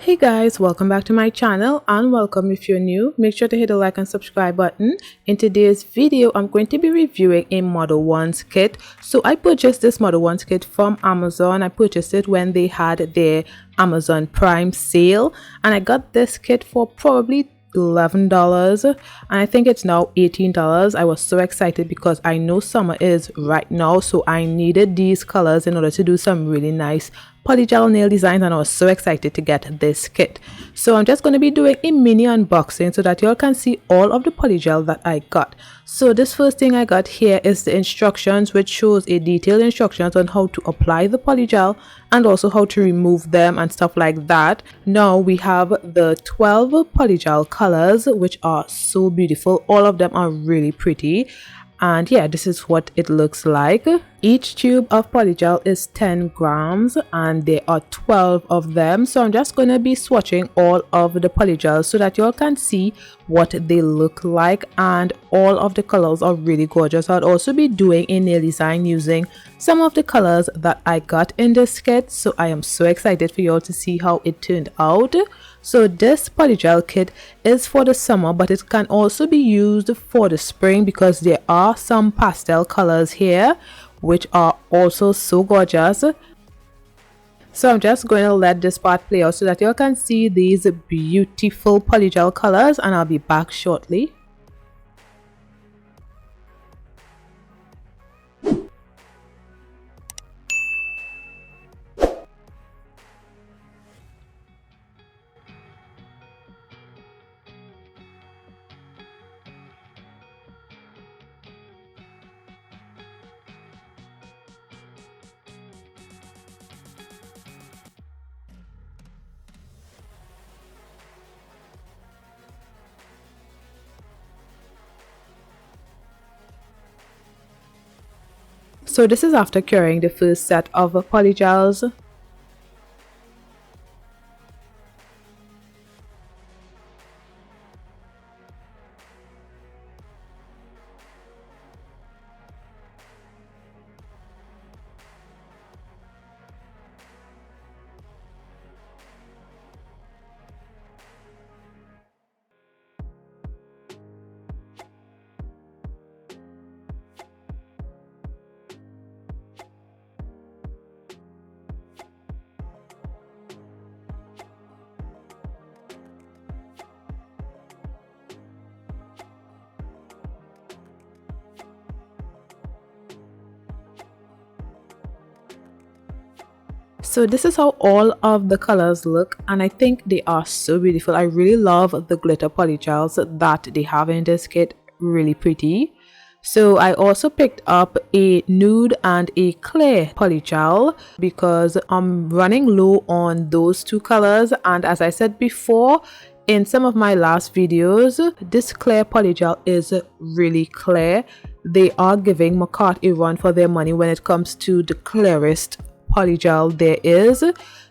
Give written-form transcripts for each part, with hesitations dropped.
Hey guys, welcome back to my channel and welcome if you're new. Make sure to hit the like and subscribe button. In today's video, I'm going to be reviewing a Modelones kit. So I purchased this Modelones kit from Amazon. I purchased it when they had their Amazon Prime sale and I got this kit for probably $11 and I think it's now $18. I was so excited because I know summer is right now, so I needed these colors in order to do some really nice polygel nail designs, and I was so excited to get this kit. So I'm just going to be doing a mini unboxing so that y'all can see all of the polygel that I got. So this first thing I got here is the instructions, which shows a detailed instructions on how to apply the polygel and also how to remove them and stuff like that. Now we have the 12 polygel colors, which are so beautiful. All of them are really pretty. And yeah, this is what it looks like. Each tube of polygel is 10 grams and there are 12 of them. So I'm just going to be swatching all of the polygels so that y'all can see what they look like, and all of the colors are really gorgeous. I'll also be doing a nail design using some of the colors that I got in this kit. So I am so excited for y'all to see how it turned out. So this polygel kit is for the summer, but it can also be used for the spring because there are some pastel colors here which are also so gorgeous. So I'm just going to let this part play out so that you can see these beautiful polygel colors, and I'll be back shortly. So this is after curing the first set of polygels. So this is how all of the colors look, and I think they are so beautiful. I really love the glitter polygels that they have in this kit, really pretty. So I also picked up a nude and a clear polygel because I'm running low on those two colors, and as I said before in some of my last videos, this clear polygel is really clear. They are giving Macart a run for their money when it comes to the clearest polygel there is.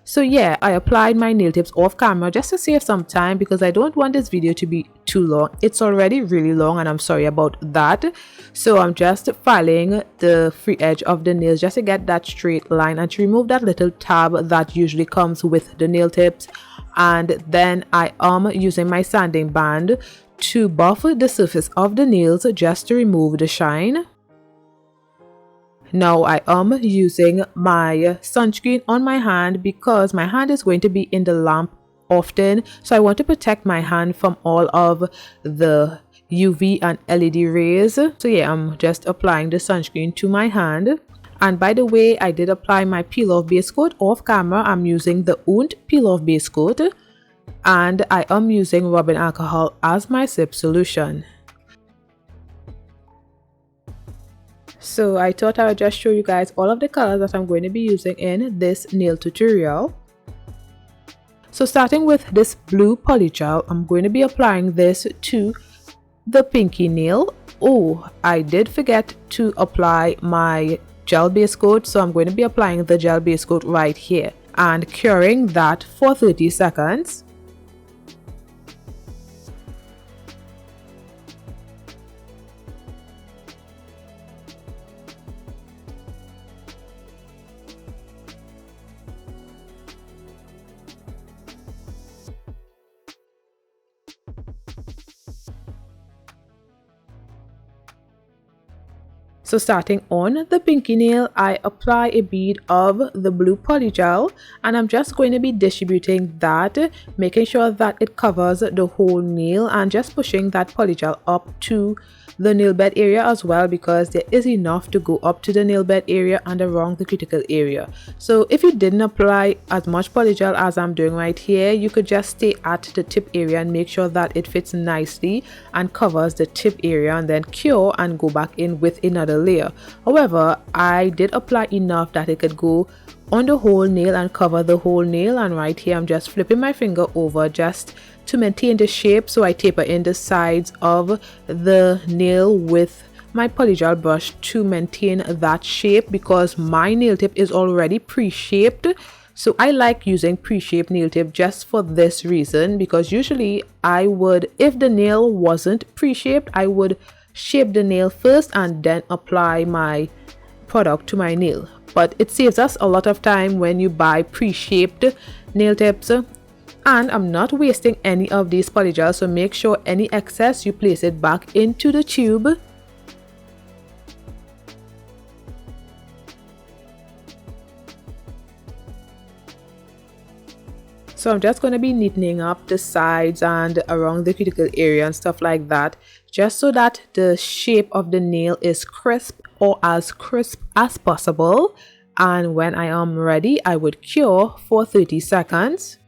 So yeah, I applied my nail tips off camera just to save some time because I don't want this video to be too long. It's already really long and I'm sorry about that. So I'm just filing the free edge of the nails just to get that straight line and to remove that little tab that usually comes with the nail tips. And then I am using my sanding band to buff the surface of the nails just to remove the shine. Now I am using my sunscreen on my hand because my hand is going to be in the lamp often, so I want to protect my hand from all of the UV and LED rays. So yeah, I'm just applying the sunscreen to my hand. And by the way, I did apply my peel off base coat off camera. I'm using the Nude peel off base coat and I am using rubbing alcohol as my sip solution. So I thought I would just show you guys all of the colors that I'm going to be using in this nail tutorial. So starting with this blue polygel, I'm going to be applying this to the pinky nail. Oh, I did forget to apply my gel base coat, so I'm going to be applying the gel base coat right here and curing that for 30 seconds. So starting on the pinky nail, I apply a bead of the blue polygel, and I'm just going to be distributing that, making sure that it covers the whole nail, and just pushing that polygel up to the nail bed area as well, because there is enough to go up to the nail bed area and around the cuticle area. So if you didn't apply as much polygel as I'm doing right here, you could just stay at the tip area and make sure that it fits nicely and covers the tip area, and then cure and go back in with another layer. However, I did apply enough that it could go on the whole nail and cover the whole nail, and right here I'm just flipping my finger over just to maintain the shape. So I taper in the sides of the nail with my polygel brush to maintain that shape, because my nail tip is already pre-shaped. So I like using pre-shaped nail tip just for this reason, because usually I would, if the nail wasn't pre-shaped, I would shape the nail first and then apply my product to my nail. But it saves us a lot of time when you buy pre-shaped nail tips, and I'm not wasting any of these polygel, so make sure any excess you place it back into the tube. So I'm just going to be neatening up the sides and around the cuticle area and stuff like that, just so that the shape of the nail is crisp, or as crisp as possible. And when I am ready, I would cure for 30 seconds.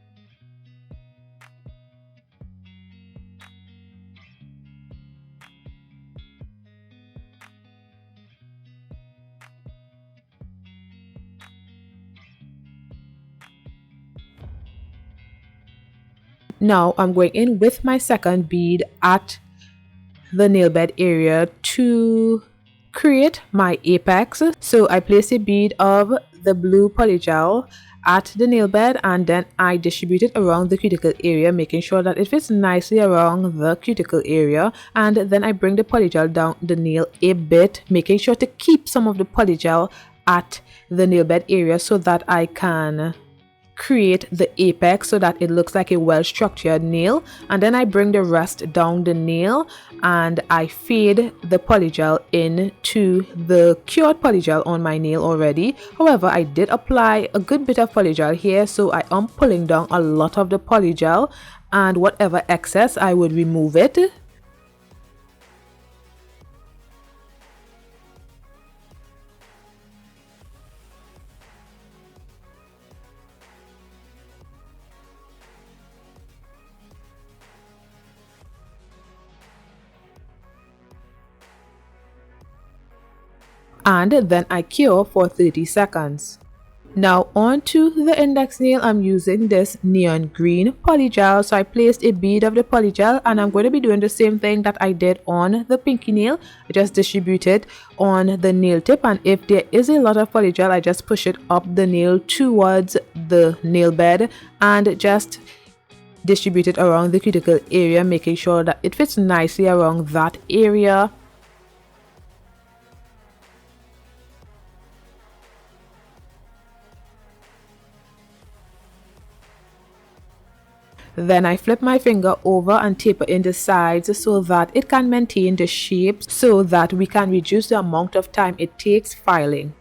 Now I'm going in with my second bead at the nail bed area to create my apex. So I place a bead of the blue polygel at the nail bed, and then I distribute it around the cuticle area, making sure that it fits nicely around the cuticle area. And then I bring the polygel down the nail a bit, making sure to keep some of the polygel at the nail bed area so that I can create the apex so that it looks like a well-structured nail. And then I bring the rest down the nail and I fade the polygel into the cured polygel on my nail already. However, I did apply a good bit of polygel here, so I am pulling down a lot of the polygel, and whatever excess I would remove it. And then I cure for 30 seconds. Now onto the index nail, I'm using this neon green polygel. So I placed a bead of the polygel, and I'm going to be doing the same thing that I did on the pinky nail. I just distribute it on the nail tip, and if there is a lot of polygel, I just push it up the nail towards the nail bed and just distribute it around the cuticle area, making sure that it fits nicely around that area. Then I flip my finger over and taper in the sides so that it can maintain the shape, so that we can reduce the amount of time it takes filing.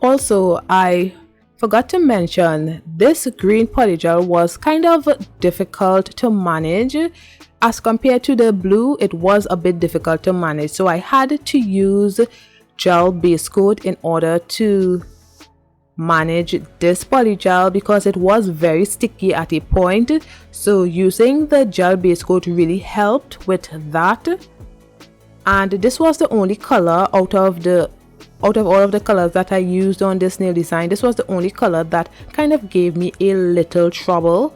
Also, I forgot to mention this green polygel was kind of difficult to manage. As compared to the blue, it was a bit difficult to manage, so I had to use gel base coat in order to manage this polygel because it was very sticky at a point. So using the gel base coat really helped with that. And this was the only color out of all of the colors that I used on this nail design. This was the only color that kind of gave me a little trouble.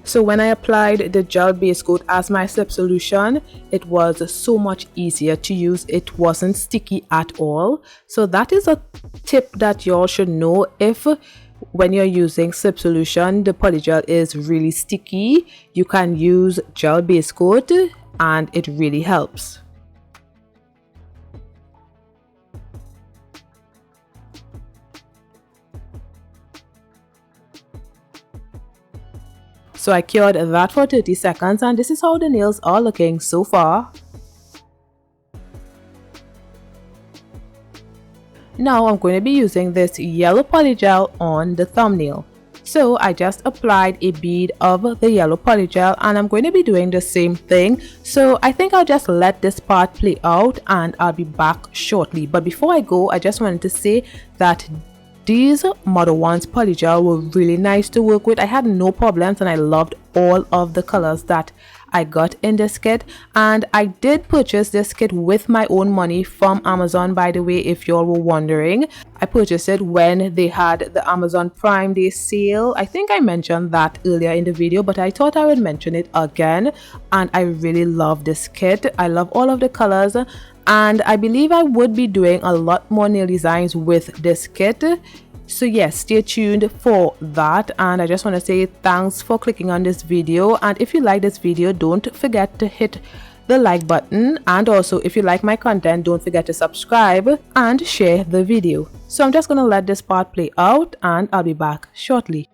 So when I applied the gel base coat as my slip solution, it was so much easier to use. It wasn't sticky at all. So that is a tip that y'all should know. If when you're using slip solution, the polygel is really sticky, you can use gel base coat and it really helps. So I cured that for 30 seconds and this is how the nails are looking so far. Now I'm going to be using this yellow polygel on the thumbnail. So I just applied a bead of the yellow polygel and I'm going to be doing the same thing. So I think I'll just let this part play out and I'll be back shortly. But before I go, I just wanted to say that these Modelones polygel were really nice to work with. I had no problems and I loved all of the colors that I got in this kit. And I did purchase this kit with my own money from Amazon, by the way, if y'all were wondering. I purchased it when they had the Amazon Prime Day sale. I think I mentioned that earlier in the video, but I thought I would mention it again. And I really love this kit. I love all of the colors. And I believe I would be doing a lot more nail designs with this kit. So yes, stay tuned for that. And I just want to say thanks for clicking on this video. And if you like this video, don't forget to hit the like button. And also if you like my content, don't forget to subscribe and share the video. So I'm just going to let this part play out and I'll be back shortly.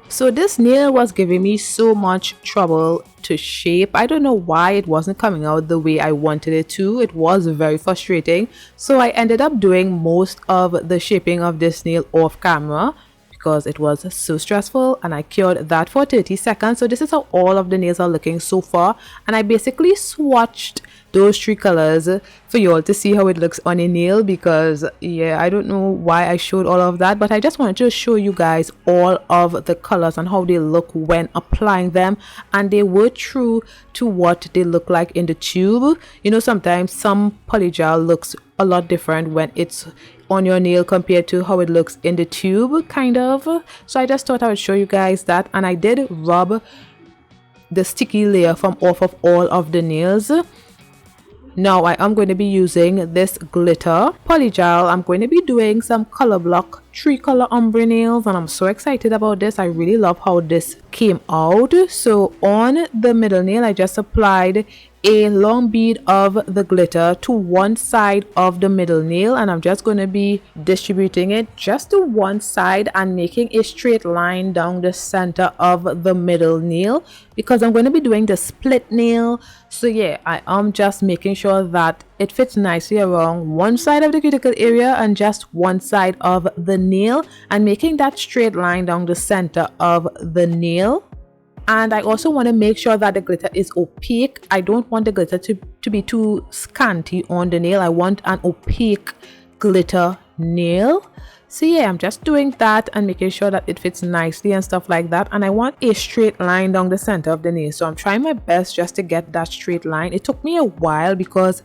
So this nail was giving me so much trouble to shape. I don't know why it wasn't coming out the way I wanted it to. It was very frustrating. So I ended up doing most of the shaping of this nail off camera because it was so stressful, and I cured that for 30 seconds. So this is how all of the nails are looking so far, and I basically swatched those three colors for you all to see how it looks on a nail, because yeah, I don't know why I showed all of that, but I just wanted to show you guys all of the colors and how they look when applying them, and they were true to what they look like in the tube. You know, sometimes some polygel looks a lot different when it's on your nail compared to how it looks in the tube, kind of. So I just thought I would show you guys that, and I did rub the sticky layer from off of all of the nails. Now I am going to be using this glitter polygel. I'm going to be doing some color block 3-color ombre nails, and I'm so excited about this. I really love how this came out. So on the middle nail, I just applied a long bead of the glitter to one side of the middle nail, and I'm just going to be distributing it just to one side and making a straight line down the center of the middle nail, because I'm going to be doing the split nail. So yeah, I am just making sure that it fits nicely around one side of the cuticle area and just one side of the nail, and making that straight line down the center of the nail. And I also want to make sure that the glitter is opaque. I don't want the glitter to be too scanty on the nail. I want an opaque glitter nail. So yeah, I'm just doing that and making sure that it fits nicely and stuff like that. And I want a straight line down the center of the nail. So I'm trying my best just to get that straight line. It took me a while because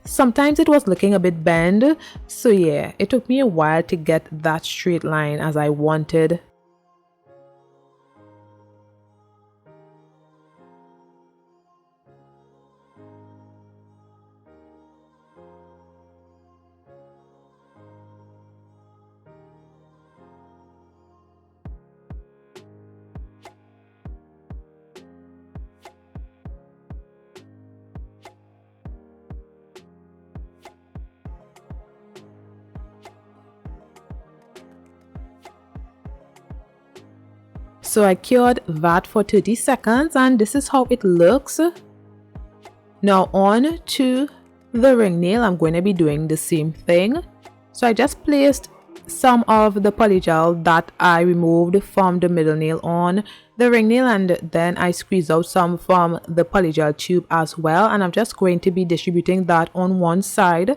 sometimes it was looking a bit bent. So yeah, it took me a while to get that straight line as I wanted. So I cured that for 30 seconds and this is how it looks. Now on to the ring nail, I'm going to be doing the same thing. So I just placed some of the polygel that I removed from the middle nail on the ring nail, and then I squeezed out some from the polygel tube as well, and I'm just going to be distributing that on one side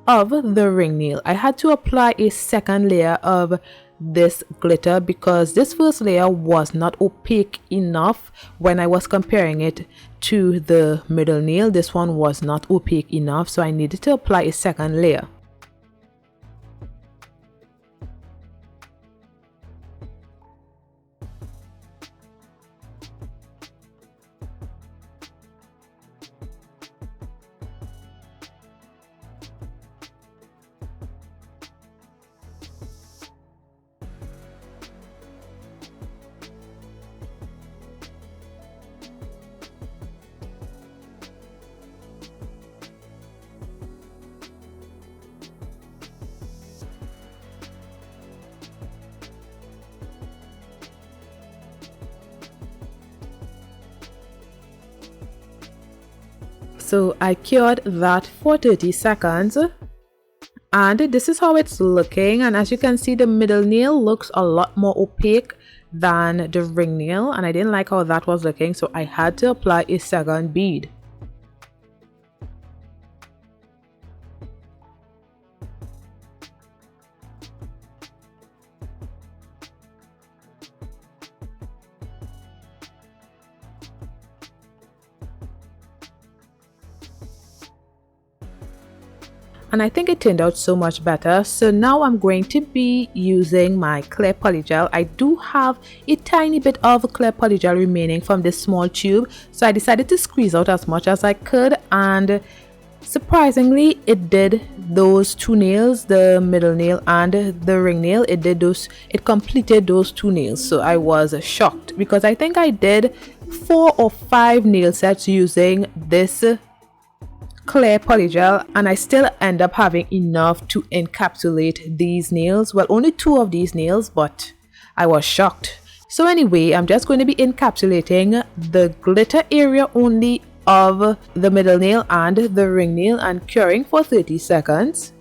of the ring nail. I had to apply a second layer of this glitter because this first layer was not opaque enough. When I was comparing it to the middle nail, this one was not opaque enough, so I needed to apply a second layer. So I cured that for 30 seconds and this is how it's looking, and as you can see the middle nail looks a lot more opaque than the ring nail, and I didn't like how that was looking, so I had to apply a second bead. And I think it turned out so much better. So now I'm going to be using my clear polygel. I do have a tiny bit of clear polygel remaining from this small tube, so I decided to squeeze out as much as I could, and surprisingly it did those two nails, the middle nail and the ring nail. It completed those two nails. So I was shocked because I think I did 4 or 5 nail sets using this clear polygel, and I still end up having enough to encapsulate these nails. Well, only 2 of these nails, but I was shocked. So anyway, I'm just going to be encapsulating the glitter area only of the middle nail and the ring nail and curing for 30 seconds.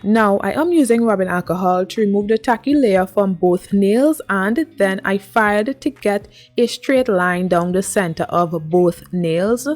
Now I am using rubbing alcohol to remove the tacky layer from both nails, and then I fired to get a straight line down the center of both nails.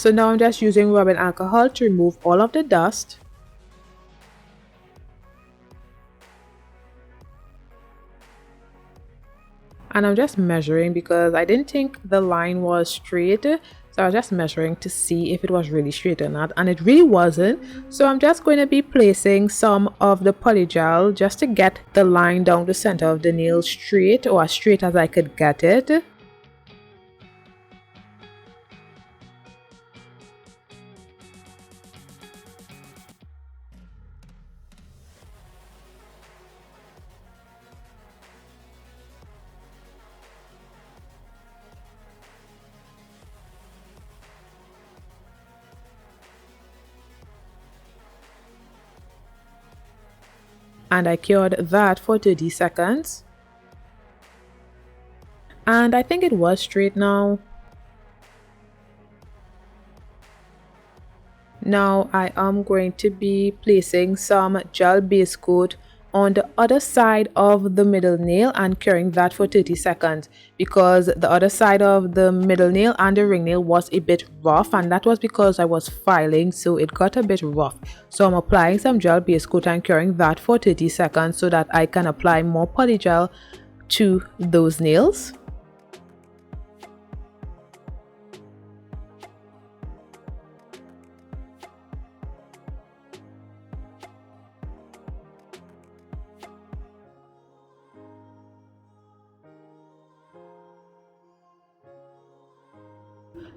So now I'm just using rubbing alcohol to remove all of the dust. And I'm just measuring because I didn't think the line was straight. So I was just measuring to see if it was really straight or not, and it really wasn't. So I'm just going to be placing some of the polygel just to get the line down the center of the nail straight, or as straight as I could get it. And I cured that for 30 seconds. And I think it was straight now. Now I am going to be placing some gel base coat on the other side of the middle nail and curing that for 30 seconds, because the other side of the middle nail and the ring nail was a bit rough, and that was because I was filing, so it got a bit rough. So I'm applying some gel base coat and curing that for 30 seconds so that I can apply more polygel to those nails.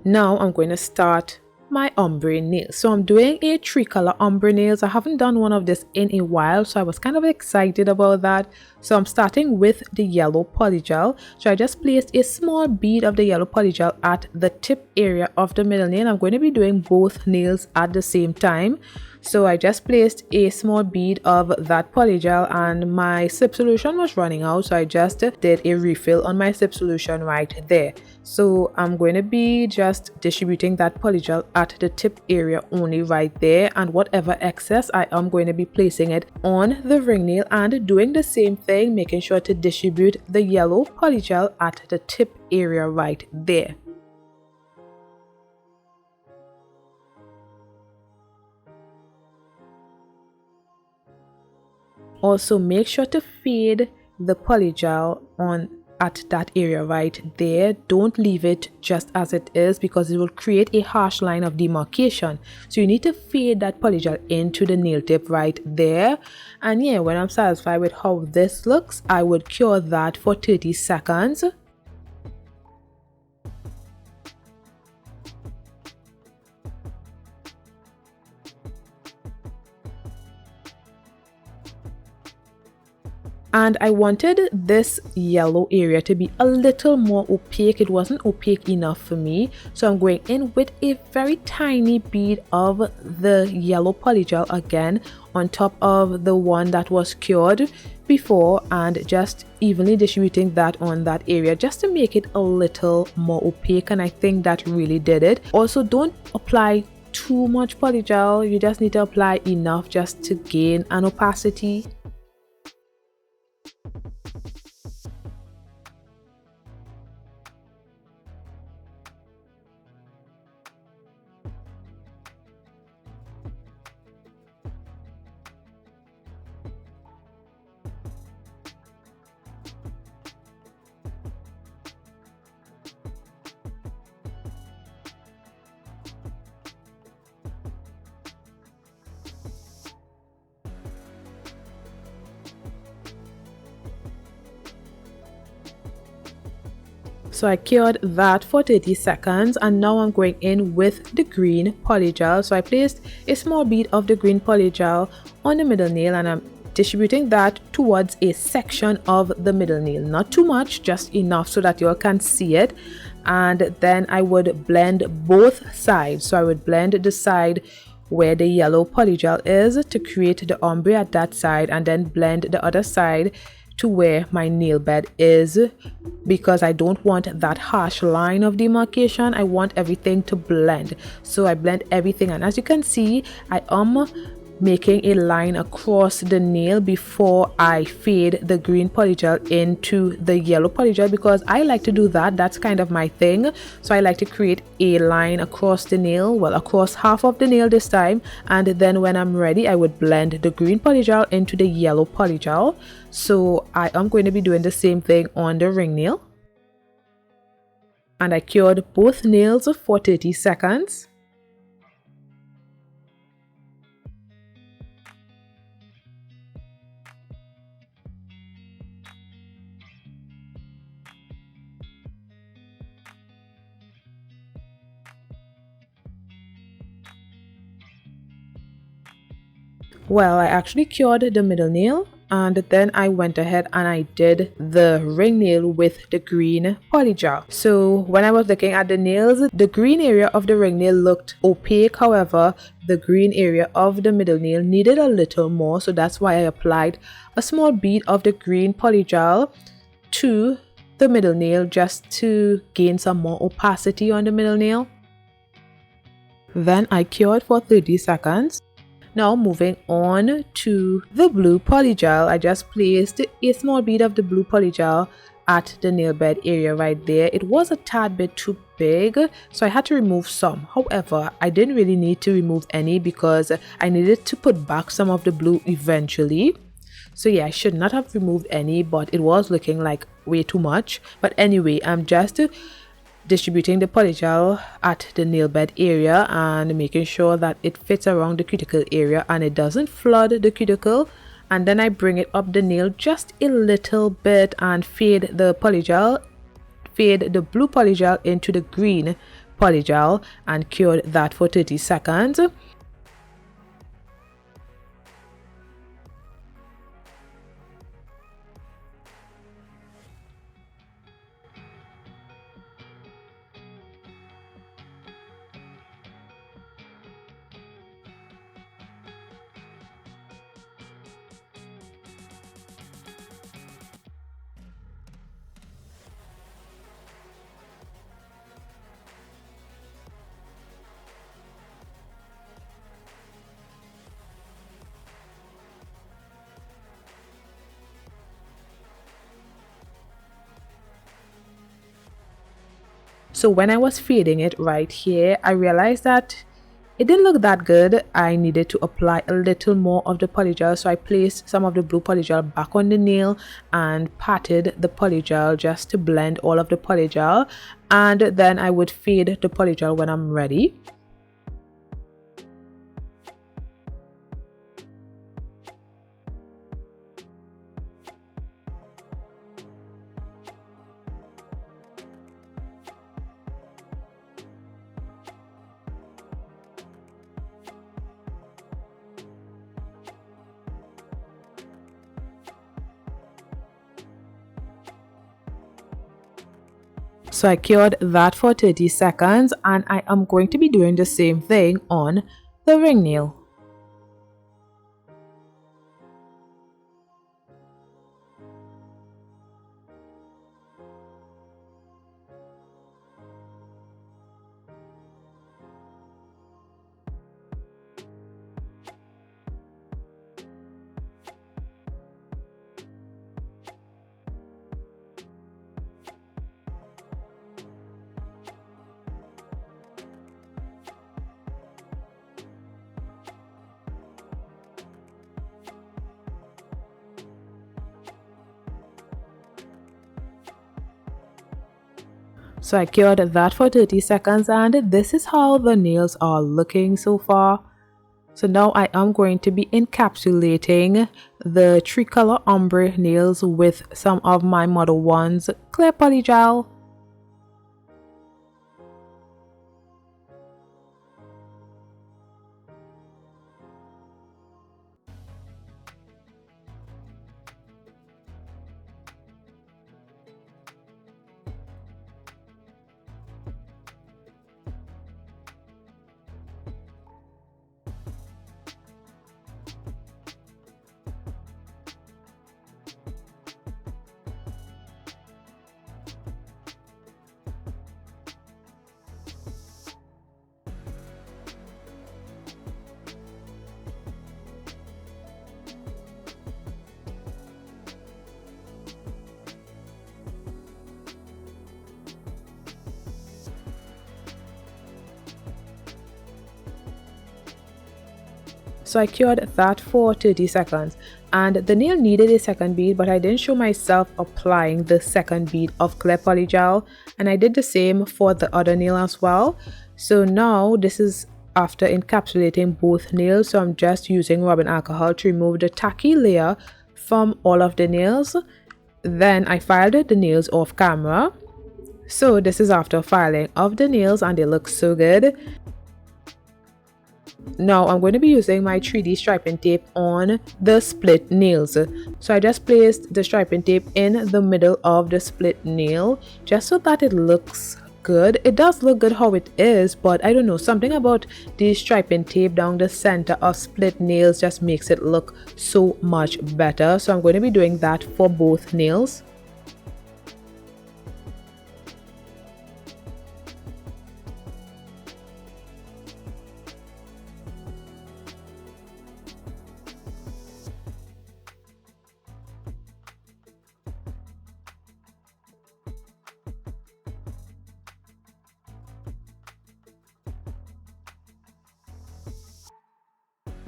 Now I'm going to start my ombre nails. So I'm doing a 3-color ombre nails. I haven't done one of this in a while, so I was kind of excited about that. So I'm starting with the yellow polygel. So I just placed a small bead of the yellow polygel at the tip area of the middle nail. I'm going to be doing both nails at the same time. So I just placed a small bead of that polygel, and my sip solution was running out, so I just did a refill on my sip solution right there. So I'm going to be just distributing that polygel at the tip area only right there, and whatever excess I am going to be placing it on the ring nail and doing the same thing, making sure to distribute the yellow polygel at the tip area right there. Also, make sure to fade the polygel on at that area right there. Don't leave it just as it is, because it will create a harsh line of demarcation. So you need to fade that polygel into the nail tip right there. And yeah, when I'm satisfied with how this looks, I would cure that for 30 seconds. And I wanted this yellow area to be a little more opaque. It wasn't opaque enough for me. So I'm going in with a very tiny bead of the yellow polygel again on top of the one that was cured before, and just evenly distributing that on that area just to make it a little more opaque. And I think that really did it. Also, don't apply too much polygel. You just need to apply enough just to gain an opacity. So I cured that for 30 seconds, and now I'm going in with the green polygel. So I placed a small bead of the green polygel on the middle nail, and I'm distributing that towards a section of the middle nail. Not too much, just enough so that you all can see it. And then I would blend both sides. So I would blend the side where the yellow polygel is to create the ombre at that side, and then blend the other side to where my nail bed is, because I don't want that harsh line of demarcation. I want everything to blend. So I blend everything, and as you can see, I am making a line across the nail before I fade the green polygel into the yellow polygel, because I like to do that. That's kind of my thing. So I like to create a line across the nail, well, across half of the nail this time, and then when I'm ready I would blend the green polygel into the yellow polygel. So I am going to be doing the same thing on the ring nail, and I cured both nails for 30 seconds. Well, I actually cured the middle nail, and then I went ahead and I did the ring nail with the green polygel. So when I was looking at the nails, the green area of the ring nail looked opaque. However, the green area of the middle nail needed a little more, so that's why I applied a small bead of the green polygel to the middle nail just to gain some more opacity on the middle nail. Then I cured for 30 seconds. Now moving on to the blue polygel, I just placed a small bead of the blue polygel at the nail bed area right there. It was a tad bit too big, so I had to remove some. However, I didn't really need to remove any because I needed to put back some of the blue eventually. So yeah, I should not have removed any, but it was looking like way too much. But anyway, I'm just distributing the polygel at the nail bed area and making sure that it fits around the cuticle area and it doesn't flood the cuticle. And then I bring it up the nail just a little bit and fade the blue polygel into the green polygel and cured that for 30 seconds. So when I was fading it right here, I realized that it didn't look that good. I needed to apply a little more of the polygel, so I placed some of the blue polygel back on the nail and patted the polygel just to blend all of the polygel, and then I would fade the polygel when I'm ready. So I cured that for 30 seconds, and I am going to be doing the same thing on the ring nail. So I cured that for 30 seconds, and this is how the nails are looking so far. So now I am going to be encapsulating the tricolor ombre nails with some of my Modelones clear polygel. So I cured that for 30 seconds. And the nail needed a second bead, but I didn't show myself applying the second bead of clear polygel. And I did the same for the other nail as well. So now this is after encapsulating both nails. So I'm just using rubbing alcohol to remove the tacky layer from all of the nails. Then I filed the nails off camera. So this is after filing of the nails and they look so good. Now I'm going to be using my 3D striping tape on the split nails. So I just placed the striping tape in the middle of the split nail just so that it looks good. It does look good how it is, but I don't know, something about the striping tape down the center of split nails just makes it look so much better. So I'm going to be doing that for both nails.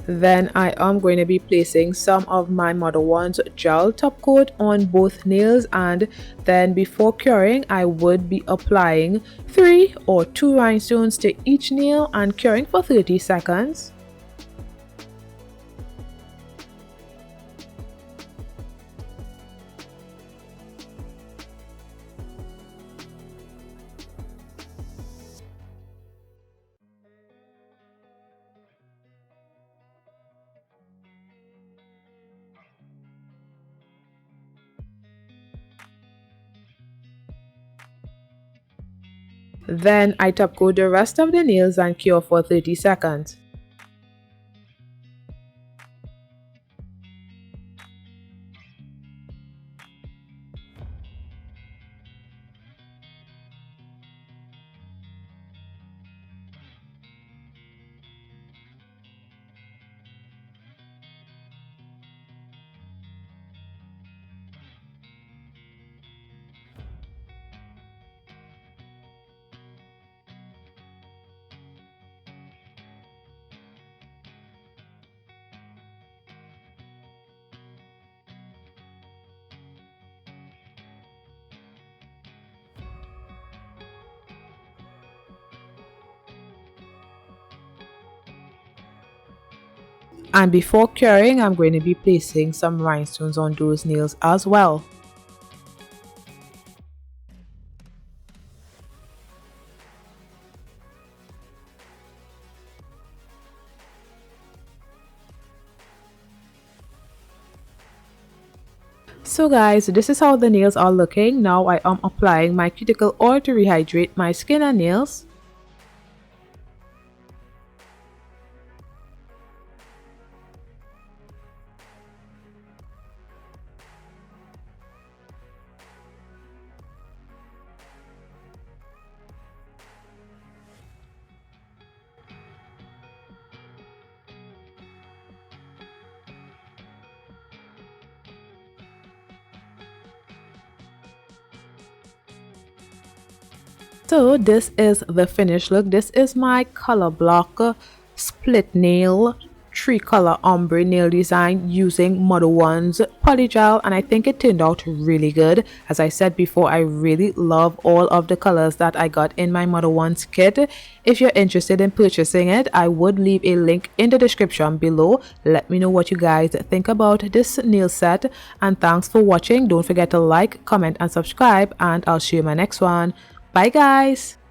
Then I am going to be placing some of my Modelones gel top coat on both nails, and then before curing I would be applying 3 or 2 rhinestones to each nail and curing for 30 seconds. Then I top coat the rest of the nails and cure for 30 seconds. And before curing, I'm going to be placing some rhinestones on those nails as well. So guys, this is how the nails are looking. Now I am applying my cuticle oil to rehydrate my skin and nails. So this is the finished look. This is my color block split nail 3-color ombre nail design using Modelones polygel, and I think it turned out really good. As I said before, I really love all of the colors that I got in my Modelones kit. If you're interested in purchasing it, I would leave a link in the description below. Let me know what you guys think about this nail set, and thanks for watching. Don't forget to like, comment and subscribe, and I'll see you in my next one. Bye guys.